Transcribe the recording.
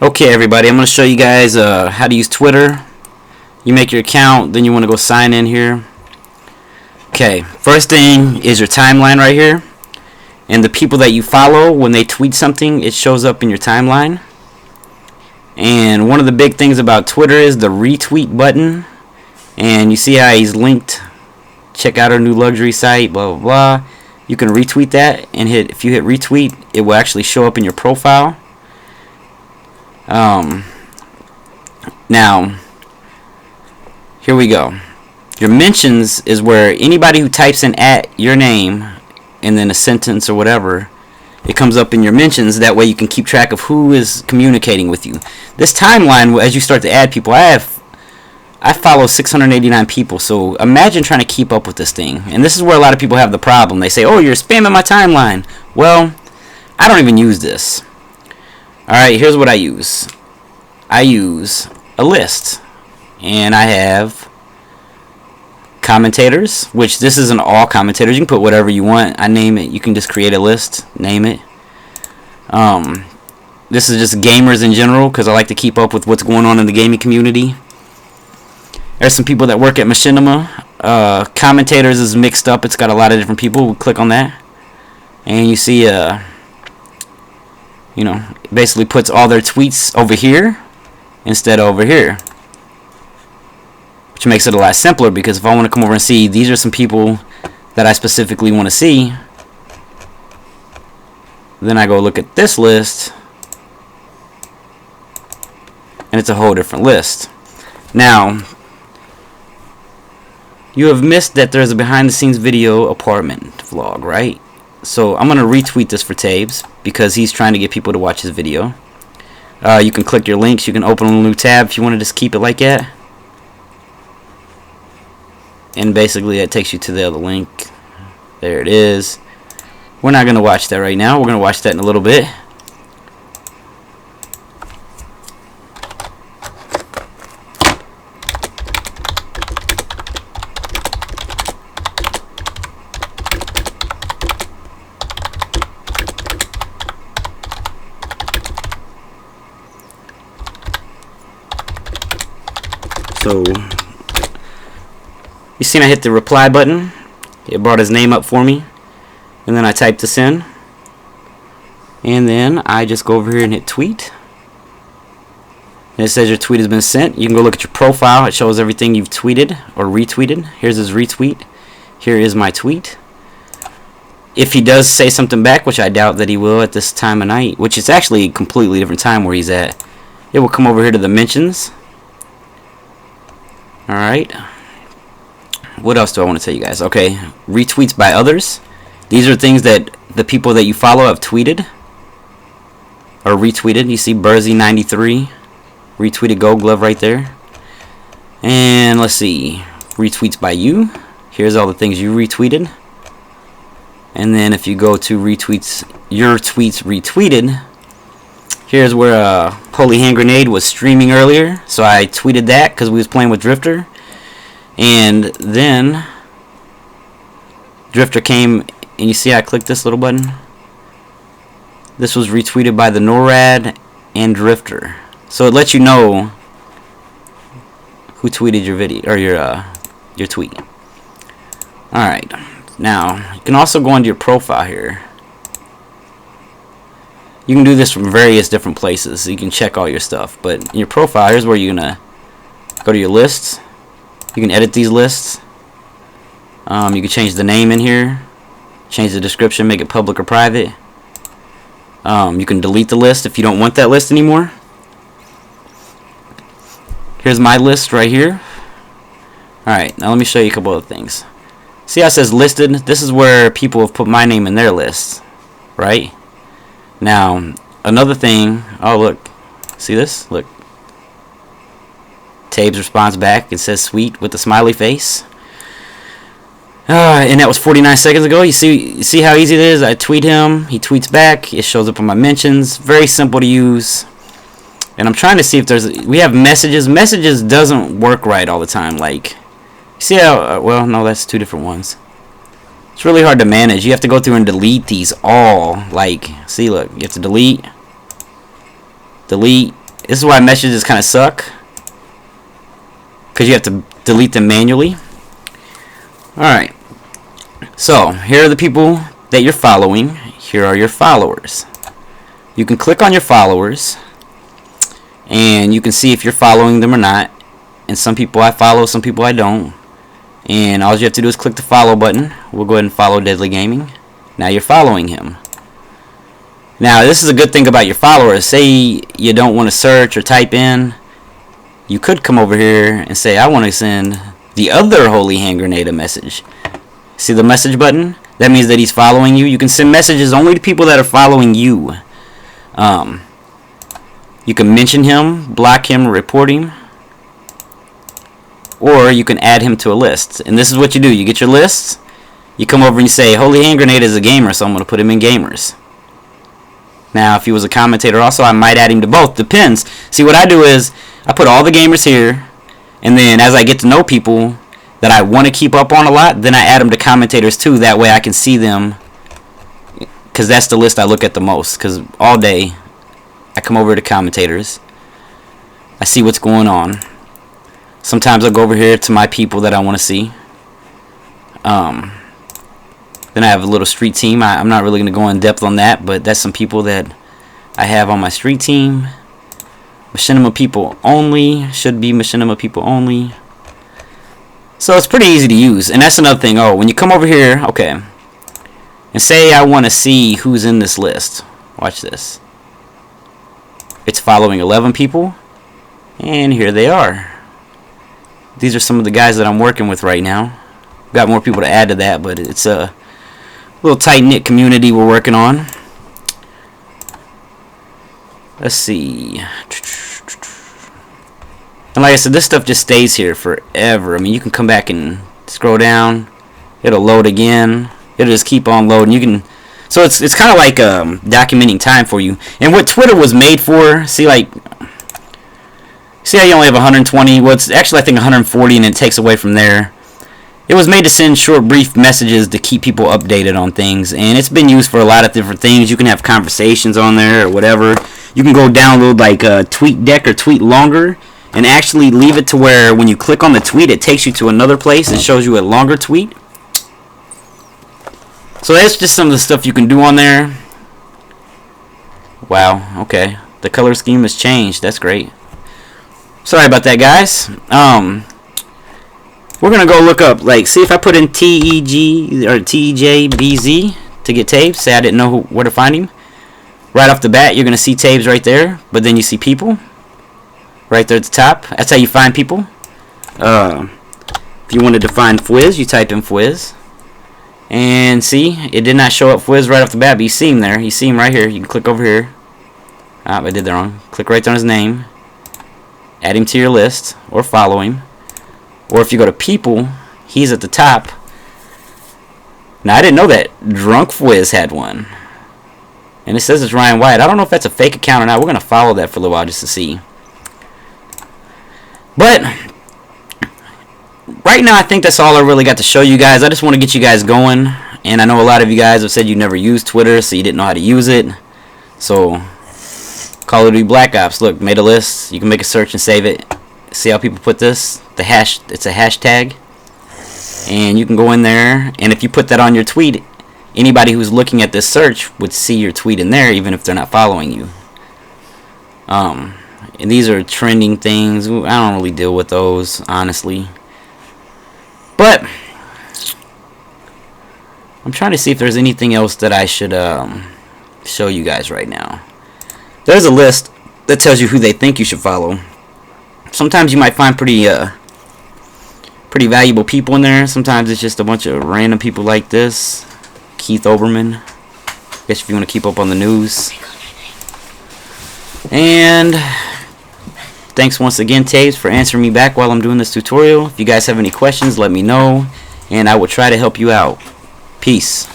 Okay, everybody, I'm going to show you guys how to use Twitter. You make your account, then you want to go sign in here. Okay, first thing is your timeline right here. And the people that you follow, when they tweet something, it shows up in your timeline. And one of the big things about Twitter is the retweet button. And you see how he's linked, check out our new luxury site, blah, blah, blah. You can retweet that, and if you hit retweet, it will actually show up in your profile. Now, here we go. Your mentions is where anybody who types in at your name and then a sentence or whatever, it comes up in your mentions. That way you can keep track of who is communicating with you. This timeline, as you start to add people, I follow 689 people, so imagine trying to keep up with this thing. And this is where a lot of people have the problem. They say, oh, you're spamming my timeline. Well, I don't even use this. Alright, here's what I use. I use a list. And I have commentators, which this isn't all commentators. You can put whatever you want. I name it. You can just create a list, name it. This is just gamers in general, because I like to keep up with what's going on in the gaming community. There's some people that work at Machinima. Commentators is mixed up. It's got a lot of different people. We'll click on that. And you see, you know, basically puts all their tweets over here instead of over here, which makes it a lot simpler, because if I want to come over and see these are some people that I specifically want to see, then I go look at this list and it's a whole different list. Now, you have missed that there's a behind the scenes video apartment vlog, right? So I'm going to retweet this for Tejbz because he's trying to get people to watch his video. You can click your links. You can open a new tab if you want to just keep it like that. And basically that takes you to the other link. There it is. We're not going to watch that right now. We're going to watch that in a little bit. So, you seen I hit the reply button. It brought his name up for me. And then I type this in. And then I just go over here and hit tweet. And it says your tweet has been sent. You can go look at your profile. It shows everything you've tweeted or retweeted. Here's his retweet. Here is my tweet. If he does say something back, which I doubt that he will at this time of night, which is actually a completely different time where he's at, it will come over here to the mentions. Alright, what else do I want to tell you guys? Okay, retweets by others. These are things that the people that you follow have tweeted or retweeted. You see Burzy93 retweeted Gold Glove right there. And let's see, retweets by you. Here's all the things you retweeted. And then if you go to retweets, your tweets retweeted, here's where Holy Hand Grenade was streaming earlier, so I tweeted that because we was playing with Drifter. And then Drifter came, and you see I clicked this little button. This was retweeted by the NORAD and Drifter, so it lets you know who tweeted your video or your tweet. All right, now you can also go into your profile here. You can do this from various different places, so you can check all your stuff. But in your profile, here's where you're gonna go to your lists. You can edit these lists. You can change the name in here, change the description, make it public or private. You can delete the list if you don't want that list anymore. Here's my list right here. Alright, now let me show you a couple of things. See how it says listed? This is where people have put my name in their lists, right? Now, another thing, oh look, see this? Look. Tejbz responds back, it says sweet with the smiley face. And that was 49 seconds ago. You see how easy it is? I tweet him, he tweets back, it shows up on my mentions. Very simple to use. And I'm trying to see if we have messages. Messages doesn't work right all the time. Like, see how, well, no, that's two different ones. It's really hard to manage. You have to go through and delete these all. Like, see, look, you have to delete, This is why messages kind of suck, because you have to delete them manually. Alright, so here are the people that you're following. Here are your followers. You can click on your followers and you can see if you're following them or not. And some people I follow, some people I don't. And all you have to do is click the follow button. We'll go ahead and follow Deadly Gaming. Now you're following him. Now this is a good thing about your followers. Say you don't want to search or type in, you could come over here and say I want to send the other Holy Hand Grenade a message. See the message button? That means that he's following you. You can send messages only to people that are following you. You can mention him, block him, report him, or you can add him to a list. And this is what you do. You get your lists, you come over and you say Holy Hand Grenade is a gamer, so I'm going to put him in gamers. Now if he was a commentator also, I might add him to both. Depends. See, what I do is I put all the gamers here, and then as I get to know people that I want to keep up on a lot, then I add them to commentators too. That way I can see them, because that's the list I look at the most. Because all day I come over to commentators, I see what's going on. Sometimes I'll go over here to my people that I want to see. Then I have a little street team. I'm not really going to go in depth on that, but that's some people that I have on my street team. Machinima people only. Should be Machinima people only. So it's pretty easy to use. And that's another thing. Oh, when you come over here, okay, and say I want to see who's in this list. Watch this. It's following 11 people. And here they are. These are some of the guys that I'm working with right now. Got more people to add to that, but it's a little tight-knit community we're working on. Let's see. And like I said, this stuff just stays here forever. I mean, you can come back and scroll down. It'll load again. It'll just keep on loading. You can, so it's kind of like documenting time for you. And what Twitter was made for, see how you only have 120? Well, it's actually I think 140, and it takes away from there. It was made to send short, brief messages to keep people updated on things, and it's been used for a lot of different things. You can have conversations on there or whatever. You can go download like TweetDeck or Tweet Longer and actually leave it to where when you click on the tweet, it takes you to another place and shows you a longer tweet. So that's just some of the stuff you can do on there. Wow, okay. The color scheme has changed. That's great. Sorry about that, guys. We're gonna go look up, like, see if I put in TEG or TJBZ to get Tejbz. Say I didn't know where to find him. Right off the bat, you're gonna see Tejbz right there, but then you see people right there at the top. That's how you find people. If you wanted to find Fwiz, you type in Fwiz, and see, it did not show up Fwiz right off the bat, but you see him there. You see him right here. You can click over here. I did that wrong. Click right on his name. Add him to your list or follow him. Or if you go to people, he's at the top. Now I didn't know that Drunk Fwiz had one. And it says it's Ryan White. I don't know if that's a fake account or not. We're going to follow that for a little while just to see. But right now I think that's all I really got to show you guys. I just want to get you guys going. And I know a lot of you guys have said you never used Twitter, so you didn't know how to use it. So Call of Duty Black Ops, look, made a list. You can make a search and save it. See how people put this? It's a hashtag. And you can go in there, and if you put that on your tweet, anybody who's looking at this search would see your tweet in there, even if they're not following you. And these are trending things. I don't really deal with those, honestly. But I'm trying to see if there's anything else that I should show you guys right now. There's a list that tells you who they think you should follow. Sometimes you might find pretty valuable people in there. Sometimes it's just a bunch of random people like this. Keith Olbermann. I guess if you want to keep up on the news. And thanks once again, Tejbz, for answering me back while I'm doing this tutorial. If you guys have any questions, let me know, and I will try to help you out. Peace.